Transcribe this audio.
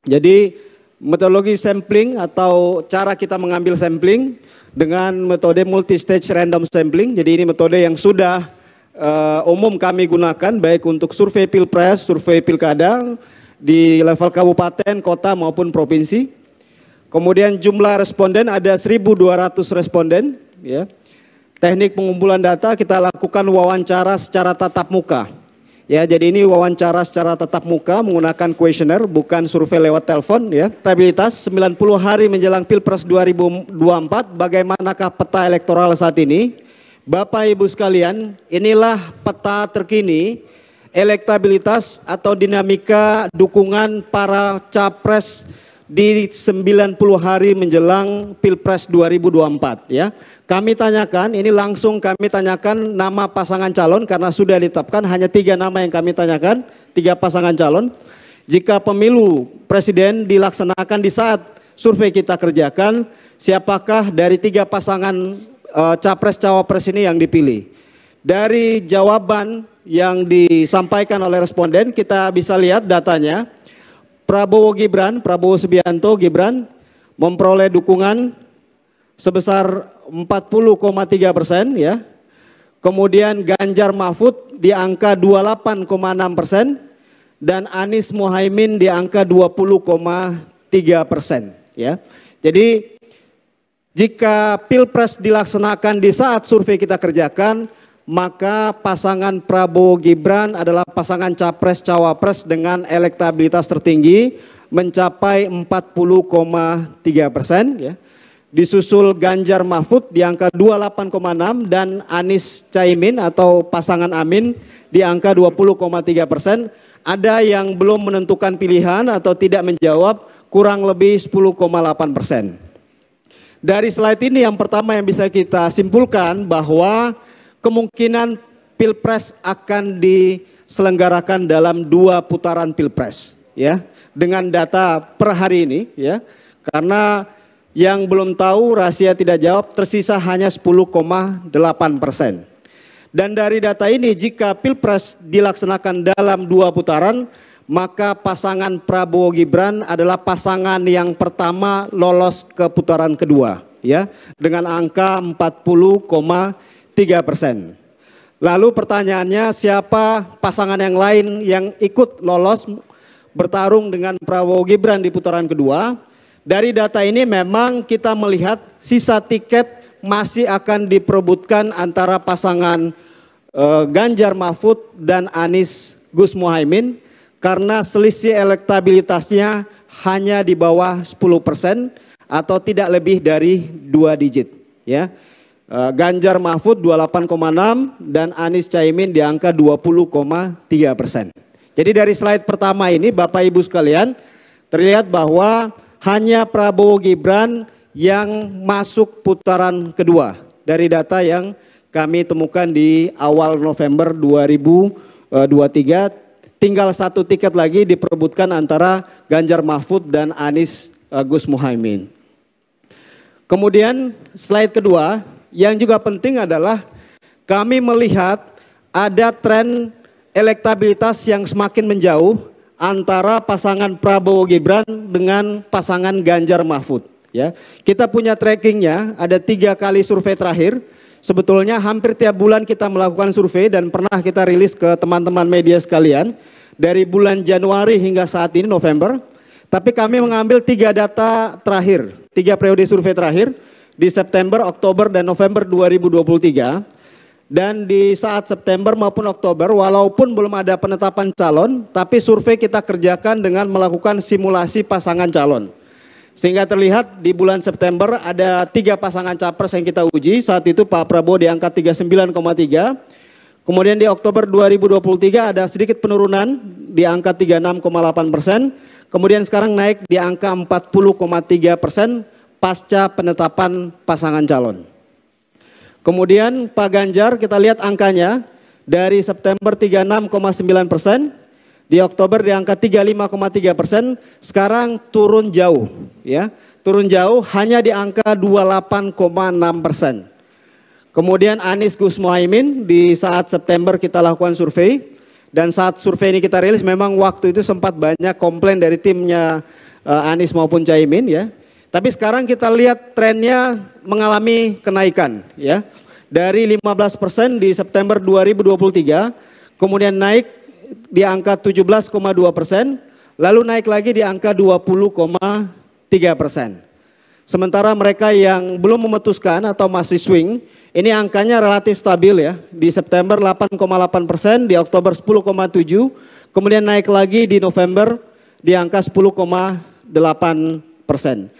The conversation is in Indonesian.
Jadi metodologi sampling atau cara kita mengambil sampling dengan metode multi-stage random sampling. Jadi ini metode yang sudah umum kami gunakan baik untuk survei pilpres, survei pilkada di level kabupaten, kota maupun provinsi. Kemudian jumlah responden ada 1.200 responden. Ya. Teknik pengumpulan data kita lakukan wawancara secara tatap muka. Ya, jadi ini wawancara secara tatap muka menggunakan kuesioner, bukan survei lewat telepon. Ya. Stabilitas 90 hari menjelang Pilpres 2024, bagaimanakah peta elektoral saat ini? Bapak Ibu sekalian, inilah peta terkini elektabilitas atau dinamika dukungan para capres di 90 hari menjelang Pilpres 2024 ya. Kami tanyakan, ini langsung kami tanyakan nama pasangan calon karena sudah ditetapkan hanya 3 nama yang kami tanyakan, 3 pasangan calon. Jika pemilu presiden dilaksanakan di saat survei kita kerjakan, siapakah dari 3 pasangan capres cawapres ini yang dipilih? Dari jawaban yang disampaikan oleh responden kita bisa lihat datanya. Prabowo Gibran, Prabowo Subianto Gibran memperoleh dukungan sebesar 40,3% ya. Kemudian Ganjar Mahfud di angka 28,6% dan Anies Muhaimin di angka 20,3% ya. Jadi jika Pilpres dilaksanakan di saat survei kita kerjakan, maka pasangan Prabowo Gibran adalah pasangan capres-cawapres dengan elektabilitas tertinggi mencapai 40,3% ya. Disusul Ganjar Mahfud di angka 28,6 dan Anies Caimin atau pasangan Amin di angka 20,3%. Ada yang belum menentukan pilihan atau tidak menjawab kurang lebih 10,8%. Dari slide ini yang pertama yang bisa kita simpulkan bahwa kemungkinan Pilpres akan diselenggarakan dalam 2 putaran Pilpres ya. Dengan data per hari ini ya. Karena yang belum tahu rahasia tidak jawab tersisa hanya 10,8%. Dan dari data ini jika Pilpres dilaksanakan dalam 2 putaran, maka pasangan Prabowo Gibran adalah pasangan yang pertama lolos ke putaran kedua ya, dengan angka 40,3%. Lalu pertanyaannya, siapa pasangan yang lain yang ikut lolos bertarung dengan Prabowo Gibran di putaran kedua? Dari data ini memang kita melihat sisa tiket masih akan diperebutkan antara pasangan Ganjar Mahfud dan Anies Gus Muhaimin karena selisih elektabilitasnya hanya di bawah 10% atau tidak lebih dari 2 digit ya. Ganjar Mahfud 28,6 dan Anies Caimin di angka 20,3%. Jadi dari slide pertama ini Bapak Ibu sekalian terlihat bahwa hanya Prabowo Gibran yang masuk putaran kedua dari data yang kami temukan di awal November 2023. Tinggal 1 tiket lagi diperebutkan antara Ganjar Mahfud dan Anies Gus Muhaimin. Kemudian slide kedua yang juga penting adalah kami melihat ada tren elektabilitas yang semakin menjauh antara pasangan Prabowo Gibran dengan pasangan Ganjar Mahfud ya. Kita punya trackingnya, ada 3 kali survei terakhir. Sebetulnya hampir tiap bulan kita melakukan survei dan pernah kita rilis ke teman-teman media sekalian dari bulan Januari hingga saat ini November. Tapi kami mengambil 3 data terakhir, 3 periode survei terakhir di September, Oktober dan November 2023. Dan di saat September maupun Oktober walaupun belum ada penetapan calon, tapi survei kita kerjakan dengan melakukan simulasi pasangan calon. Sehingga terlihat di bulan September ada 3 pasangan capres yang kita uji. Saat itu Pak Prabowo di angka 39,3. Kemudian di Oktober 2023 ada sedikit penurunan di angka 36,8%. Kemudian sekarang naik di angka 40,3% pasca penetapan pasangan calon. Kemudian Pak Ganjar kita lihat angkanya dari September 36,9%, di Oktober di angka 35,3%, sekarang turun jauh ya. Turun jauh hanya di angka 28,6%. Kemudian Anies Gus Muhaimin di saat September kita lakukan survei dan saat survei ini kita rilis memang waktu itu sempat banyak komplain dari timnya Anies maupun Caimin ya. Tapi sekarang kita lihat trennya mengalami kenaikan ya. Dari 15% di September 2023, kemudian naik di angka 17,2%, lalu naik lagi di angka 20,3%. Sementara mereka yang belum memutuskan atau masih swing, ini angkanya relatif stabil ya. Di September 8,8%, di Oktober 10,7%, kemudian naik lagi di November di angka 10,8%.